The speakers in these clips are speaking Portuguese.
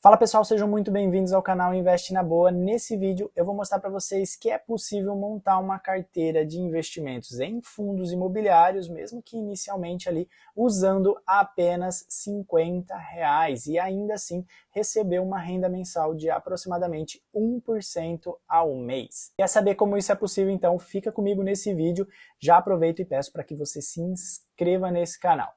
Fala pessoal, sejam muito bem-vindos ao canal Investe na Boa. Nesse vídeo eu vou mostrar para vocês que é possível montar uma carteira de investimentos em fundos imobiliários, mesmo que inicialmente ali usando apenas R$ 50 e ainda assim receber uma renda mensal de aproximadamente 1% ao mês. Quer saber como isso é possível? Então fica comigo nesse vídeo, já aproveito e peço para que você se inscreva nesse canal.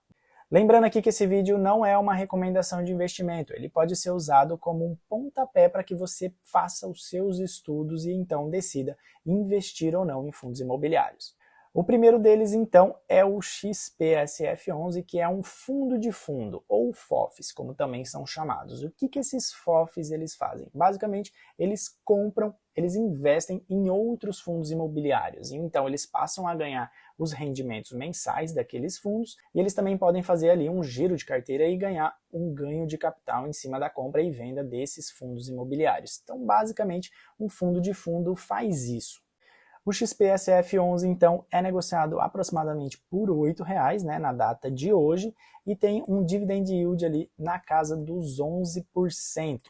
Lembrando aqui que esse vídeo não é uma recomendação de investimento, ele pode ser usado como um pontapé para que você faça os seus estudos e então decida investir ou não em fundos imobiliários. O primeiro deles então é o XPSF11, que é um fundo de fundo, ou FOFs, como também são chamados. O que esses FOFs eles fazem? Basicamente, eles compram, eles investem em outros fundos imobiliários, então eles passam a ganhar os rendimentos mensais daqueles fundos, e eles também podem fazer ali um giro de carteira e ganhar um ganho de capital em cima da compra e venda desses fundos imobiliários. Então, basicamente, um fundo de fundo faz isso. O XPSF11, então, é negociado aproximadamente por R$ 8,00, né, na data de hoje, e tem um dividend yield ali na casa dos 11%.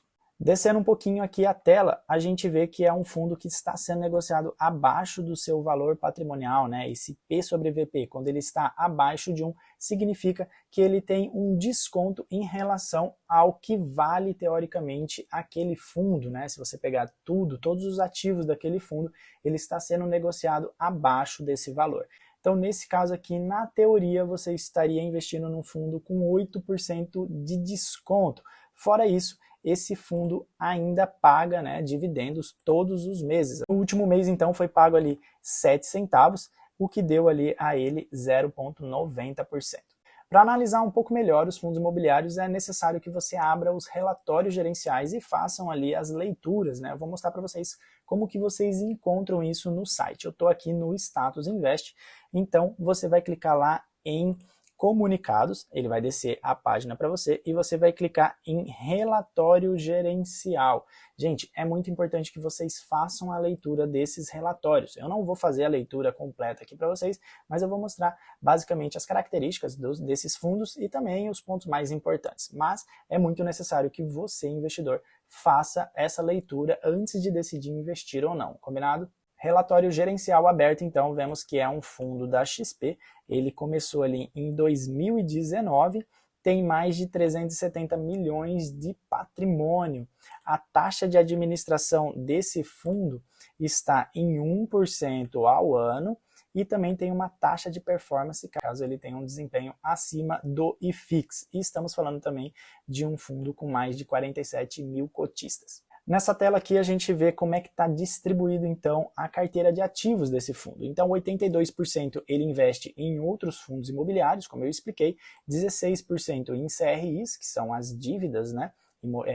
Descendo um pouquinho aqui a tela, a gente vê que é um fundo que está sendo negociado abaixo do seu valor patrimonial, né? Esse P sobre VP, quando ele está abaixo de 1, significa que ele tem um desconto em relação ao que vale teoricamente aquele fundo, né? Se você pegar todos os ativos daquele fundo, ele está sendo negociado abaixo desse valor. Então, nesse caso aqui, na teoria, você estaria investindo num fundo com 8% de desconto. Fora isso, esse fundo ainda paga, né, dividendos todos os meses. No último mês, então, foi pago ali 7 centavos, o que deu ali a ele 0,90%. Para analisar um pouco melhor os fundos imobiliários, é necessário que você abra os relatórios gerenciais e façam ali as leituras, né? Eu vou mostrar para vocês como que vocês encontram isso no site. Eu estou aqui no Status Invest, então você vai clicar lá em comunicados, ele vai descer a página para você e você vai clicar em relatório gerencial. Gente, é muito importante que vocês façam a leitura desses relatórios. Eu não vou fazer a leitura completa aqui para vocês, mas eu vou mostrar basicamente as características desses fundos e também os pontos mais importantes. Mas é muito necessário que você, investidor, faça essa leitura antes de decidir investir ou não, combinado? Relatório gerencial aberto, então, vemos que é um fundo da XP, ele começou ali em 2019, tem mais de 370 milhões de patrimônio. A taxa de administração desse fundo está em 1% ao ano e também tem uma taxa de performance caso ele tenha um desempenho acima do IFIX. E estamos falando também de um fundo com mais de 47 mil cotistas. Nessa tela aqui a gente vê como é que está distribuído então a carteira de ativos desse fundo. Então 82% ele investe em outros fundos imobiliários, como eu expliquei, 16% em CRIs, que são as dívidas, né,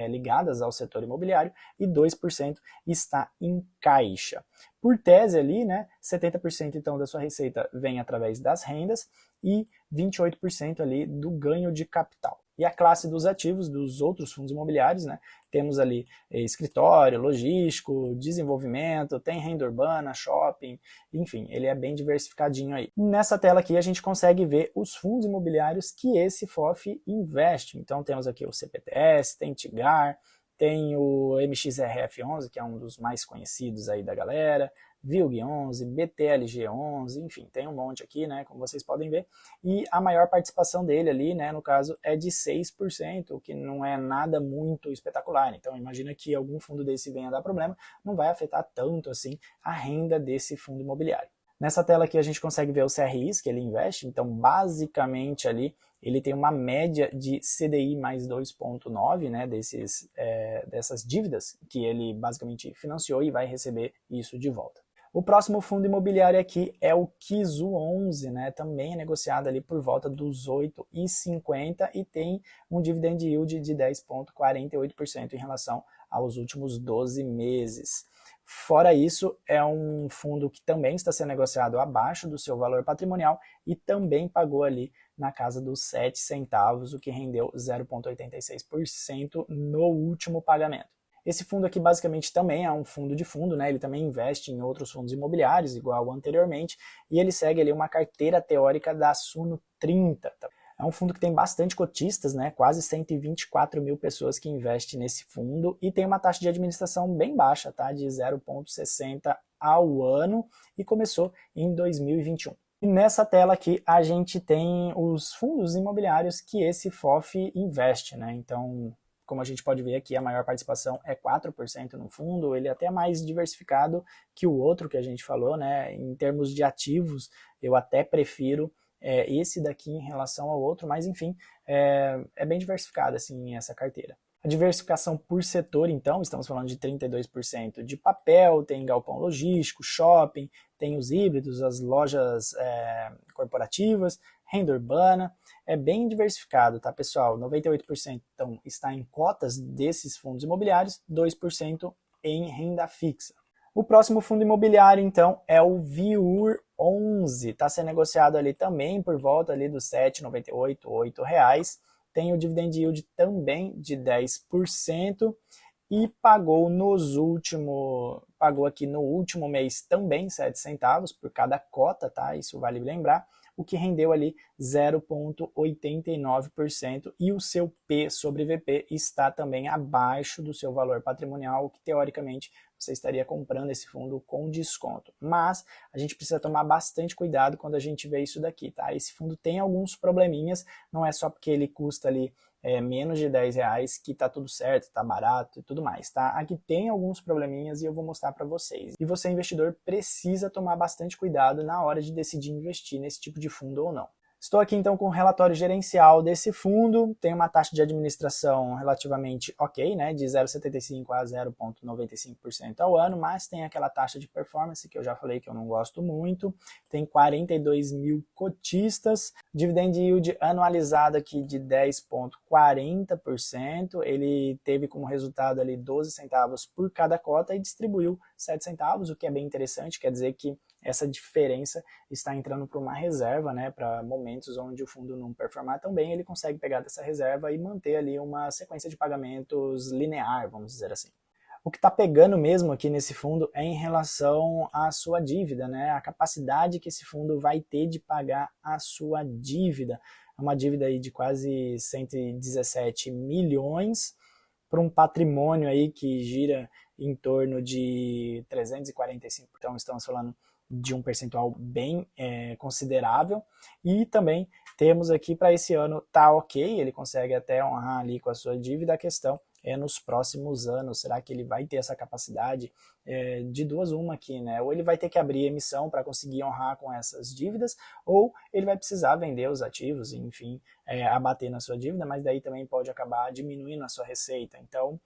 ligadas ao setor imobiliário, e 2% está em caixa. Por tese ali, né, 70% então da sua receita vem através das rendas e 28% ali do ganho de capital. E a classe dos ativos dos outros fundos imobiliários, né? Temos ali escritório, logístico, desenvolvimento, tem renda urbana, shopping, enfim, ele é bem diversificadinho aí. Nessa tela aqui a gente consegue ver os fundos imobiliários que esse FOF investe. Então temos aqui o CPTS, tem TIGAR, tem o MXRF11, que é um dos mais conhecidos aí da galera, VILG11, BTLG11, enfim, tem um monte aqui, né, como vocês podem ver, e a maior participação dele ali, né, no caso, é de 6%, o que não é nada muito espetacular. Então, imagina que algum fundo desse venha a dar problema, não vai afetar tanto assim a renda desse fundo imobiliário. Nessa tela aqui a gente consegue ver os CRIs que ele investe, então basicamente ali ele tem uma média de CDI mais 2,9, né, dessas dívidas que ele basicamente financiou e vai receber isso de volta. O próximo fundo imobiliário aqui é o KIZU11, né? Também é negociado ali por volta dos 8,50 e tem um dividend yield de 10,48% em relação aos últimos 12 meses. Fora isso, é um fundo que também está sendo negociado abaixo do seu valor patrimonial e também pagou ali na casa dos 7 centavos, o que rendeu 0,86% no último pagamento. Esse fundo aqui basicamente também é um fundo de fundo, né? Ele também investe em outros fundos imobiliários, igual anteriormente, e ele segue ali uma carteira teórica da Suno 30. É um fundo que tem bastante cotistas, né? Quase 124 mil pessoas que investem nesse fundo e tem uma taxa de administração bem baixa, tá? De 0,60 ao ano e começou em 2021. E nessa tela aqui a gente tem os fundos imobiliários que esse FOF investe, né? Então, como a gente pode ver aqui, a maior participação é 4% no fundo, ele é até mais diversificado que o outro que a gente falou, né? Em termos de ativos, eu até prefiro esse daqui em relação ao outro, mas enfim, é bem diversificado assim essa carteira. A diversificação por setor, então, estamos falando de 32% de papel, tem galpão logístico, shopping, tem os híbridos, as lojas corporativas, renda urbana, é bem diversificado, tá, pessoal? 98% então, está em cotas desses fundos imobiliários, 2% em renda fixa. O próximo fundo imobiliário, então, é o VIUR 11, está sendo negociado ali também por volta ali dos R$ 7,98, R$ 8. Tem o dividend yield também de 10% e pagou aqui no último mês também 7 centavos por cada cota, tá? Isso vale lembrar, o que rendeu ali 0,89% e o seu P sobre VP está também abaixo do seu valor patrimonial, que teoricamente você estaria comprando esse fundo com desconto. Mas a gente precisa tomar bastante cuidado quando a gente vê isso daqui, tá? Esse fundo tem alguns probleminhas, não é só porque ele custa ali menos de R$10 que tá tudo certo, tá barato e tudo mais, tá? Aqui tem alguns probleminhas e eu vou mostrar para vocês. E você, investidor, precisa tomar bastante cuidado na hora de decidir investir nesse tipo de fundo ou não. Estou aqui então com o relatório gerencial desse fundo, tem uma taxa de administração relativamente ok, né, de 0,75% a 0,95% ao ano, mas tem aquela taxa de performance que eu já falei que eu não gosto muito, tem 42 mil cotistas, dividend yield anualizado aqui de 10,40%, ele teve como resultado ali 12 centavos por cada cota e distribuiu 7 centavos, o que é bem interessante, quer dizer que essa diferença está entrando para uma reserva, né, para momentos onde o fundo não performar tão bem, ele consegue pegar dessa reserva e manter ali uma sequência de pagamentos linear, vamos dizer assim. O que está pegando mesmo aqui nesse fundo é em relação à sua dívida, né, a capacidade que esse fundo vai ter de pagar a sua dívida. É uma dívida aí de quase 117 milhões, para um patrimônio aí que gira em torno de 345, então estamos falando de um percentual bem considerável, e também temos aqui para esse ano tá ok, ele consegue até honrar ali com a sua dívida, a questão é nos próximos anos, será que ele vai ter essa capacidade de duas uma aqui, né? Ou ele vai ter que abrir emissão para conseguir honrar com essas dívidas, ou ele vai precisar vender os ativos, enfim, abater na sua dívida, mas daí também pode acabar diminuindo a sua receita. Então,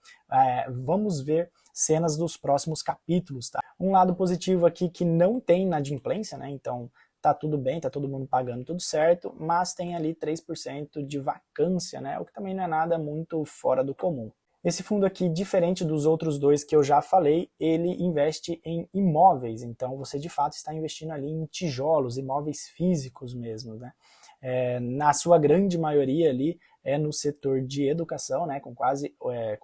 vamos ver cenas dos próximos capítulos, tá? Um lado positivo aqui que não tem inadimplência, né? Então, tá tudo bem, tá todo mundo pagando tudo certo, mas tem ali 3% de vacância, né? O que também não é nada muito fora do comum. Esse fundo aqui, diferente dos outros dois que eu já falei, ele investe em imóveis, então você de fato está investindo ali em tijolos, imóveis físicos mesmo, né? Na sua grande maioria ali é no setor de educação, né, com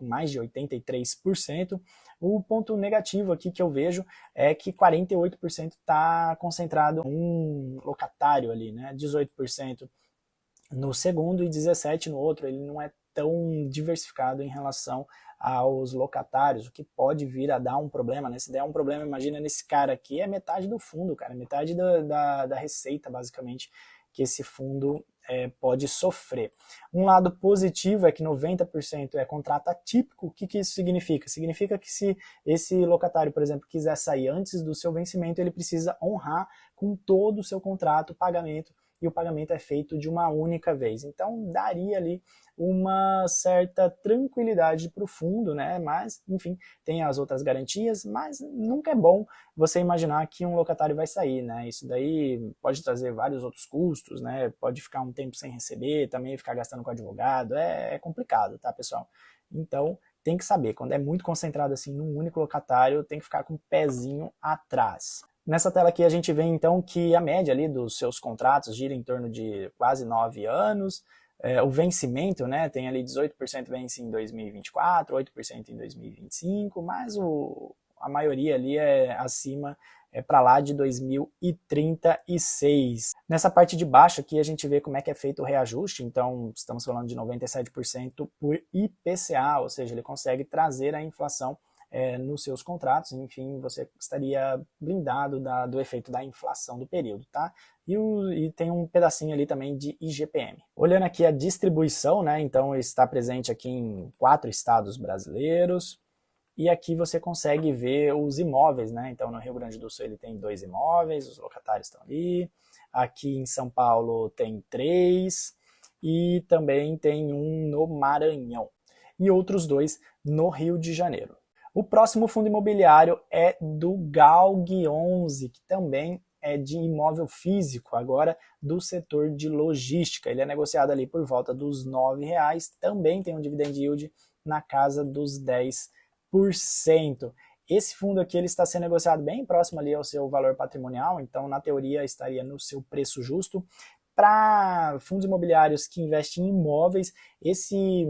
mais de 83%. O ponto negativo aqui que eu vejo é que 48% está concentrado em um locatário ali, né, 18% no segundo e 17% no outro. Ele não é tão diversificado em relação aos locatários, o que pode vir a dar um problema, né? Se der um problema, imagina nesse cara aqui, é metade do fundo, cara, metade da receita, basicamente, que esse fundo pode sofrer. Um lado positivo é que 90% é contrato atípico. O que isso significa? Significa que se esse locatário, por exemplo, quiser sair antes do seu vencimento, ele precisa honrar com todo o seu contrato o pagamento, e o pagamento é feito de uma única vez. Então, daria ali uma certa tranquilidade para o fundo, né? Mas, enfim, tem as outras garantias, mas nunca é bom você imaginar que um locatário vai sair, né? Isso daí pode trazer vários outros custos, né? Pode ficar um tempo sem receber, também ficar gastando com advogado, é complicado, tá, pessoal? Então, tem que saber, quando é muito concentrado assim num único locatário, tem que ficar com o pezinho atrás. Nessa tela aqui a gente vê então que a média ali dos seus contratos gira em torno de quase 9 anos, o vencimento, né, tem ali 18% vence em 2024, 8% em 2025, mas a maioria ali é acima, para lá de 2036. Nessa parte de baixo aqui a gente vê como é que é feito o reajuste, então estamos falando de 97% por IPCA, ou seja, ele consegue trazer a inflação nos seus contratos, enfim, você estaria blindado do efeito da inflação do período, tá? E tem um pedacinho ali também de IGPM. Olhando aqui a distribuição, né, então está presente aqui em 4 estados brasileiros, e aqui você consegue ver os imóveis, né? Então no Rio Grande do Sul ele tem 2 imóveis, os locatários estão ali. Aqui em São Paulo tem 3 e também tem um no Maranhão e outros 2 no Rio de Janeiro. O próximo fundo imobiliário é do GALG 11, que também é de imóvel físico, agora do setor de logística. Ele é negociado ali por volta dos R$ 9,00, também tem um dividend yield na casa dos 10%. Esse fundo aqui ele está sendo negociado bem próximo ali ao seu valor patrimonial, então na teoria estaria no seu preço justo. Para fundos imobiliários que investem em imóveis, esse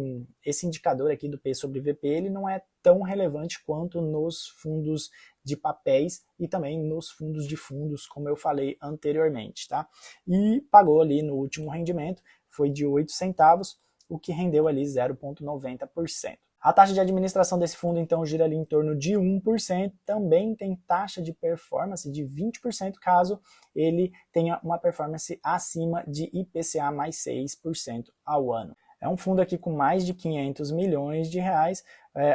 indicador aqui do P sobre VP ele não é tão relevante quanto nos fundos de papéis e também nos fundos de fundos, como eu falei anteriormente, tá? E pagou ali no último rendimento, foi de 8 centavos, o que rendeu ali 0,90%. A taxa de administração desse fundo, então, gira ali em torno de 1%. Também tem taxa de performance de 20%, caso ele tenha uma performance acima de IPCA mais 6% ao ano. É um fundo aqui com mais de 500 milhões de reais.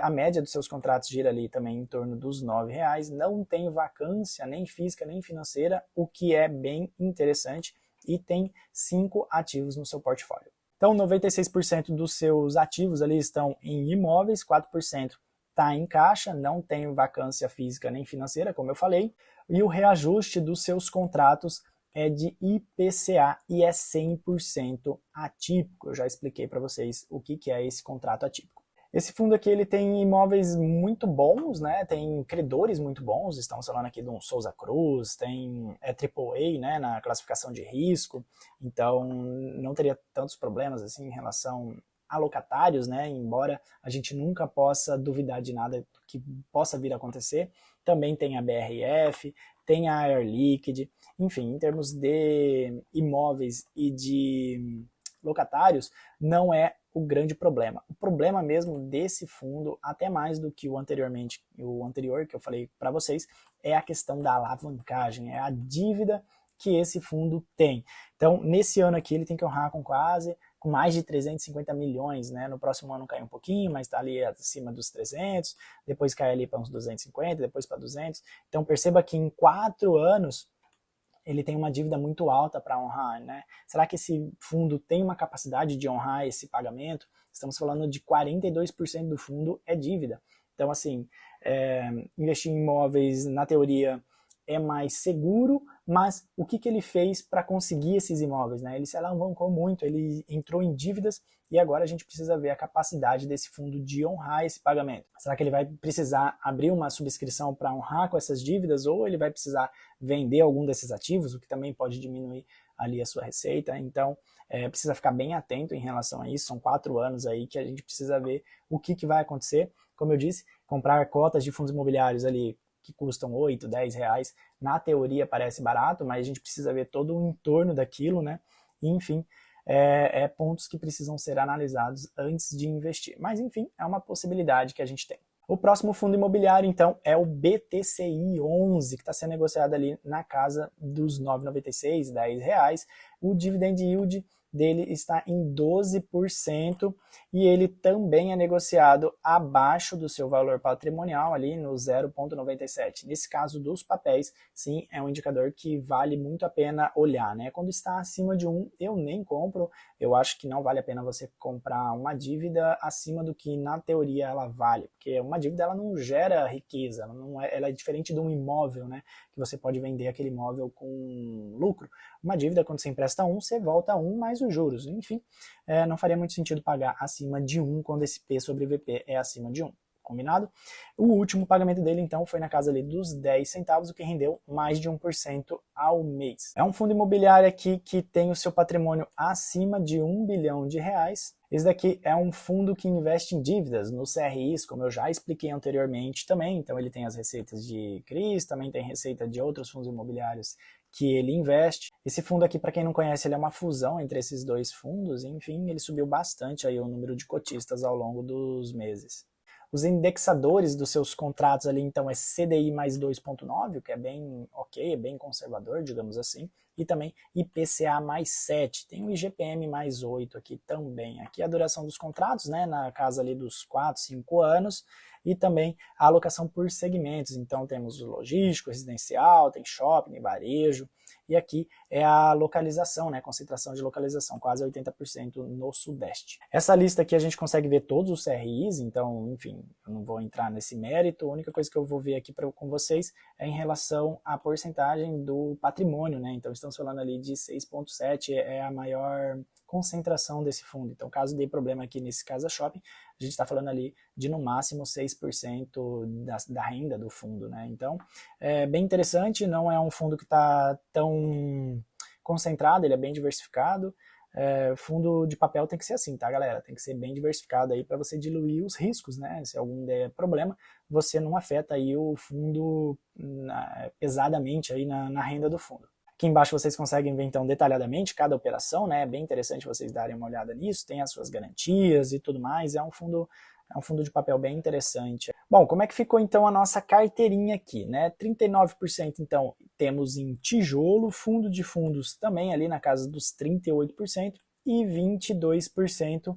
A média dos seus contratos gira ali também em torno dos R$ 9,00. Não tem vacância nem física nem financeira, o que é bem interessante. E tem 5 ativos no seu portfólio. Então, 96% dos seus ativos ali estão em imóveis, 4% está em caixa, não tem vacância física nem financeira, como eu falei, e o reajuste dos seus contratos é de IPCA e é 100% atípico. Eu já expliquei para vocês o que é esse contrato atípico. Esse fundo aqui ele tem imóveis muito bons, né? Tem credores muito bons, estamos falando aqui de um Souza Cruz, tem AAA, né, na classificação de risco, então não teria tantos problemas assim em relação a locatários, né? Embora a gente nunca possa duvidar de nada que possa vir a acontecer. Também tem a BRF, tem a Air Liquide, enfim, em termos de imóveis e de locatários, não é o grande problema. O problema mesmo desse fundo, até mais do que o anterior que eu falei para vocês, é a questão da alavancagem, é a dívida que esse fundo tem. Então, nesse ano aqui ele tem que honrar com mais de 350 milhões, né? No próximo ano cai um pouquinho, mas está ali acima dos 300, depois cai ali para uns 250, depois para 200. Então, perceba que em 4 anos ele tem uma dívida muito alta para honrar, né? Será que esse fundo tem uma capacidade de honrar esse pagamento? Estamos falando de 42% do fundo é dívida. Então, assim, investir em imóveis, na teoria, é mais seguro, mas o que ele fez para conseguir esses imóveis, né? Ele se alavancou muito, ele entrou em dívidas e agora a gente precisa ver a capacidade desse fundo de honrar esse pagamento. Será que ele vai precisar abrir uma subscrição para honrar com essas dívidas ou ele vai precisar vender algum desses ativos, o que também pode diminuir ali a sua receita? Então, precisa ficar bem atento em relação a isso. São 4 anos aí que a gente precisa ver o que vai acontecer. Como eu disse, comprar cotas de fundos imobiliários ali que custam 8, 10 reais, na teoria parece barato, mas a gente precisa ver todo o entorno daquilo, né? E, enfim, pontos que precisam ser analisados antes de investir. Mas, enfim, é uma possibilidade que a gente tem. O próximo fundo imobiliário, então, é o BTCI 11, que está sendo negociado ali na casa dos R$ 9,96, R$ 10. O dividend yield dele está em 12% e ele também é negociado abaixo do seu valor patrimonial, ali no 0,97. Nesse caso dos papéis, sim, é um indicador que vale muito a pena olhar, né? Quando está acima de 1, eu nem compro. Eu acho que não vale a pena você comprar uma dívida acima do que na teoria ela vale, porque uma dívida ela não gera riqueza, ela é diferente de um imóvel, né? Que você pode vender aquele imóvel com lucro. Uma dívida, quando você empresta 1, você volta a 1 mais os juros. Enfim, não faria muito sentido pagar acima de 1 quando esse P sobre VP é acima de 1. Combinado? O último pagamento dele, então, foi na casa ali dos 10 centavos, o que rendeu mais de 1% ao mês. É um fundo imobiliário aqui que tem o seu patrimônio acima de R$ 1 bilhão. Esse daqui é um fundo que investe em dívidas, nos CRIs, como eu já expliquei anteriormente também. Então ele tem as receitas de CRIs, também tem receita de outros fundos imobiliários que ele investe. Esse fundo aqui, para quem não conhece, ele é uma fusão entre esses dois fundos. Enfim, ele subiu bastante aí o número de cotistas ao longo dos meses. Os indexadores dos seus contratos ali, então, é CDI mais 2,9, o que é bem ok, é bem conservador, digamos assim, e também IPCA mais 7, tem o IGPM mais 8 aqui também. Aqui a duração dos contratos, né, na casa ali dos 4, 5 anos, e também a alocação por segmentos, então temos o logístico, residencial, tem shopping, varejo, e aqui é a localização, né, concentração de localização, quase 80% no Sudeste. Essa lista aqui a gente consegue ver todos os CRIs, então, enfim, eu não vou entrar nesse mérito, a única coisa que eu vou ver aqui com vocês é em relação à porcentagem do patrimônio, né, então estamos falando ali de 6,7, é a maior concentração desse fundo, então caso dê problema aqui nesse Casa Shopping, a gente está falando ali de no máximo 6% da renda do fundo, né? Então é bem interessante, não é um fundo que está tão concentrado, ele é bem diversificado. Fundo de papel tem que ser assim, tá, galera? Tem que ser bem diversificado aí para você diluir os riscos, né? Se algum der problema, você não afeta aí o fundo pesadamente aí na renda do fundo. Aqui embaixo vocês conseguem ver então detalhadamente cada operação, né? É bem interessante vocês darem uma olhada nisso, tem as suas garantias e tudo mais, é um fundo de papel bem interessante. Bom, como é que ficou então a nossa carteirinha aqui, né? 39% então temos em tijolo, fundo de fundos também ali na casa dos 38% e 22%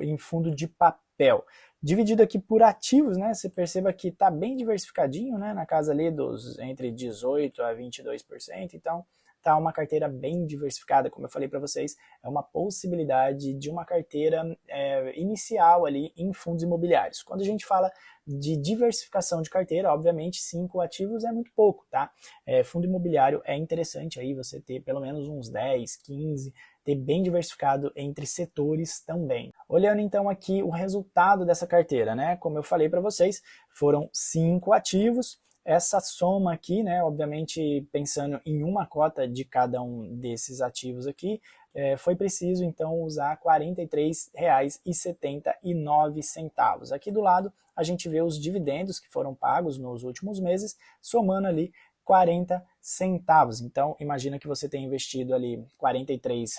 em fundo de papel. Dividido aqui por ativos, né, você perceba que está bem diversificadinho, né, na casa ali dos entre 18% a 22%, então tá uma carteira bem diversificada, como eu falei para vocês, é uma possibilidade de uma carteira inicial ali em fundos imobiliários. Quando a gente fala de diversificação de carteira, obviamente 5 ativos é muito pouco, tá? Fundo imobiliário é interessante aí você ter pelo menos uns 10, 15, ter bem diversificado entre setores também. Olhando então aqui o resultado dessa carteira, né? Como eu falei para vocês, foram 5 ativos. Essa soma aqui, né, obviamente pensando em uma cota de cada um desses ativos aqui, foi preciso então usar R$ 43,79. Aqui do lado a gente vê os dividendos que foram pagos nos últimos meses, somando ali 40 centavos. Então, imagina que você tem investido ali R$ 43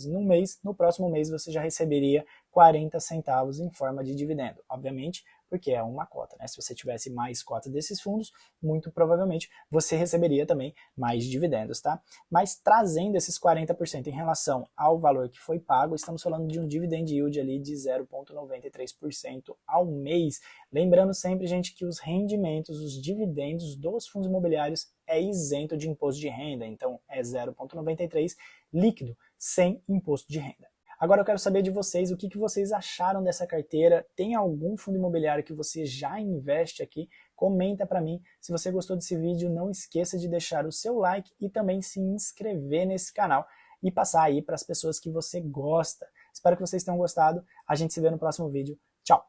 no mês, no próximo mês você já receberia 40 centavos em forma de dividendo. Obviamente, porque é uma cota, né? Se você tivesse mais cotas desses fundos, muito provavelmente você receberia também mais dividendos, tá? Mas trazendo esses 40% em relação ao valor que foi pago, estamos falando de um dividend yield ali de 0,93% ao mês. Lembrando sempre, gente, que os rendimentos, os dividendos dos fundos imobiliários é isento de imposto de renda, então é 0,93 líquido, sem imposto de renda. Agora eu quero saber de vocês, o que vocês acharam dessa carteira? Tem algum fundo imobiliário que você já investe aqui? Comenta para mim. Se você gostou desse vídeo, não esqueça de deixar o seu like e também se inscrever nesse canal e passar aí para as pessoas que você gosta. Espero que vocês tenham gostado. A gente se vê no próximo vídeo. Tchau!